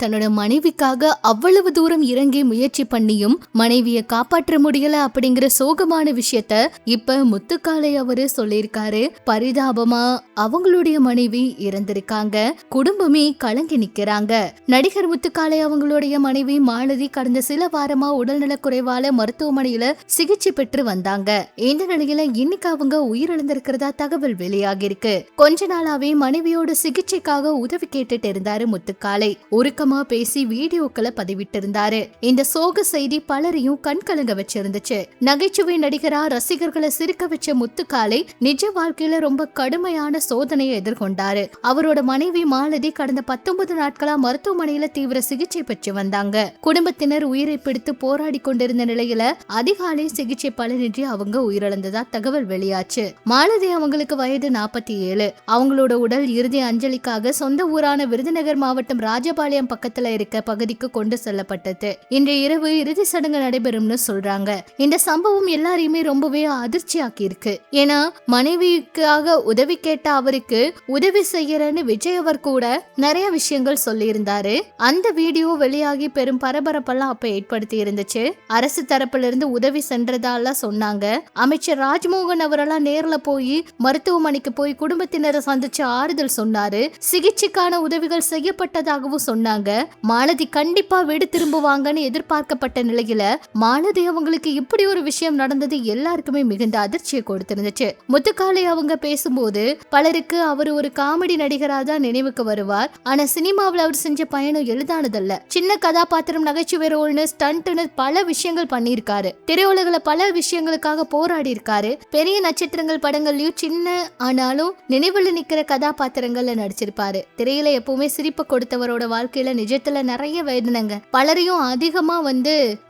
தன்னோட மனைவிக்காக அவ்வளவு தூரம் இறங்கி முயற்சி பண்ணியும் மனைவிய காப்பாற்ற முடியல அப்படிங்கிற சோகமான விஷயத்த இப்ப முத்துக்காளை அவரு சொல்லியிருக்காரு. பரிதாபமா அவங்களுடைய மனைவி இறந்திருக்காங்க. குடும்பமே கலங்கி நிக்கிறாங்க. நடிகர் முத்துக்காளை அவங்களுடைய மனைவி மாலதி கடந்த சில வாரமா உடல்நல குறைவால மருத்துவமனையில சிகிச்சை பெற்று வந்தாங்க. இந்த நிலையில இன்னைக்கு அவங்க உயிரிழந்திருக்கிறதா தகவல் வெளியாகி இருக்கு. கொஞ்ச நாளாவே மனைவியோட சிகிச்சைக்காக உதவி கேட்டுட்டு இருந்தாரு முத்துக்காளை. உருக்கமா பேசி வீடியோக்களை பதிவிட்டு இருந்தாரு. இந்த சோக செய்தி பலரையும் கண்கலங்க வச்சிருந்துச்சு. நகைச்சுவை நடிகரா ரசிகர்களை சிரிக்க வச்ச முத்துக்காளை நிஜ வாழ்க்கையில ரொம்ப கடுமையான சோதனையை எதிர்கொண்டாரு. அவரோட மனைவி மாலதி கடந்த 19 நாட்களா மருத்துவமனையில தீவிர சிகிச்சை பெற்று வந்தாங்க. குடும்பத்தினர் உயிரை பிடித்து போராடி கொண்டிருந்த நிலையில அதிகாலை சிகிச்சை பலனின்றி அவங்க உயிரிழந்ததா தகவல் வெளியாச்சு. மாலதி அவங்களுக்கு வயது 47. அவங்களோட உடல் இறுதி அஞ்சலிக்காக சொந்த ஊரான விருதுநகர் மாவட்டம் ராஜபாளையம் பக்கத்துல இருக்க பகுதிக்கு கொண்டு செல்லப்பட்டது. இன்றைய இரவு இறுதி சடங்கு நடைபெறும்னு சொல்றாங்க. இந்த சம்பவம் எல்லாரையுமே ரொம்பவே அதிர்ச்சியாக்கி இருக்கு. ஏன்னா மனைவிக்காக உதவி கேட்ட அவருக்கு உதவி செய்யறன்னு விஜய் அவர் கூட நிறைய விஷயங்கள் சொல்லி இருந்தாரு. அந்த வீடியோ வெளியாகி பெரும் பரபரப்பெல்லாம் அப்ப ஏற்படுத்தி இருந்துச்சு. அரசு தரப்புல இருந்து உதவி சென்றதால சொன்னாங்க. அமைச்சர் ராஜ்மோகன் அவரெல்லாம் நேர்ல போய் மருத்துவமனைக்கு போய் குடும்பத்தினரை சந்திச்சு ஆறுதல் சொன்னாரு. சிகிச்சைக்கான உதவிகள் செய்யப்பட்டதாகவும் சொன்னாங்க. மாலதி கண்டிப்பா வீடு திரும்புவாங்கன்னு எதிர்பார்க்கப்பட்ட நிலையில மாலதி அவங்களுக்கு இப்படி ஒரு விஷயம் நடந்தது எல்லாருக்குமே மிகுந்த அதிர்ச்சியை கொடுத்திருந்துச்சு. முத்துக்காளை அவங்க பேசும்போது பலருக்கு அவர் ஒரு காமெடி நடிகரா தான் நினைவுக்கு வருவார். ஆனா சினிமாவில் அவர் செஞ்ச பயணம் எளிதானதல்ல. சின்ன கதாபாத்திரம், நகைச்சுவை ரோல்னு, ஸ்டண்ட்னு பல விஷயங்கள் பண்ணிருக்காரு. திரையுலகில பல விஷயங்களுக்காக போராடி இருக்காரு. பெரிய நட்சத்திரங்கள் படங்கள்லயும் சின்ன ஆனாலும் நினைவுல நிக்கிற கதாபாத்திரங்கள்ல நடிச்சிருப்பாரு. திரையில எப்பவுமே சிரிப்பு கொடுத்தவரோட வாழ்க்கையில நிஜத்துல நிறைய வேதனைங்க. பலரையும் அதிகமா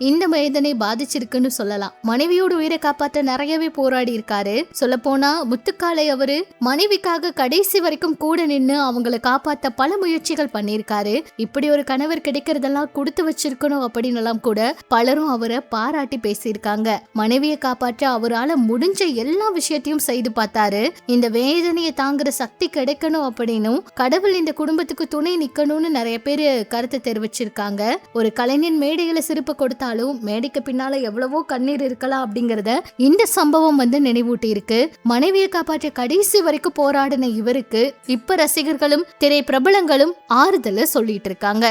இந்த வேதனை பாதிச்சிருக்குன்னு சொல்லலாம். மனைவியோட உயிரை காப்பாற்ற நிறையவே போராடி இருக்காரு. சொல்ல போனா முத்துக்காளை அவரு மனைவிக்காக கடைசி வரைக்கும் கூட நின்னு அவங்களை காப்பாத்த பல முயற்சிகள் பண்ணிருக்காரு. இப்படி ஒரு கணவர் கிடைக்கிறதெல்லாம் கொடுத்து வச்சிருக்கணும் அப்படின்னு எல்லாம் கூட பலரும் அவரை பாராட்டி பேசியிருக்காங்க. மனைவியை காப்பாற்ற அவரால முடிஞ்ச எல்லா விஷயத்தையும் செய்து பார்த்தாரு. இந்த வேதனையை தாங்குற சக்தி கிடைக்கணும் அப்படின்னும் கடவுள் இந்த குடும்பத்துக்கு துணை நிக்கணும்னு நிறைய பேர் கருத்து தெரிவிச்சிருக்காங்க. ஒரு கலைஞன் மேடையில சிரிப்பு கொடுத்தாலும் மேடைக்கு பின்னால எவ்வளவோ கண்ணீர் இருக்கலாம் அப்படிங்கறத இந்த சம்பவம் நினைவூட்டி இருக்கு. மனைவியை காப்பாற்ற கடைசி வரைக்கும் போராடின இவருக்கு இப்ப ரசிகர்களும் திரை பிரபலங்களும் ஆறுதல சொல்லிட்டு இருக்காங்க.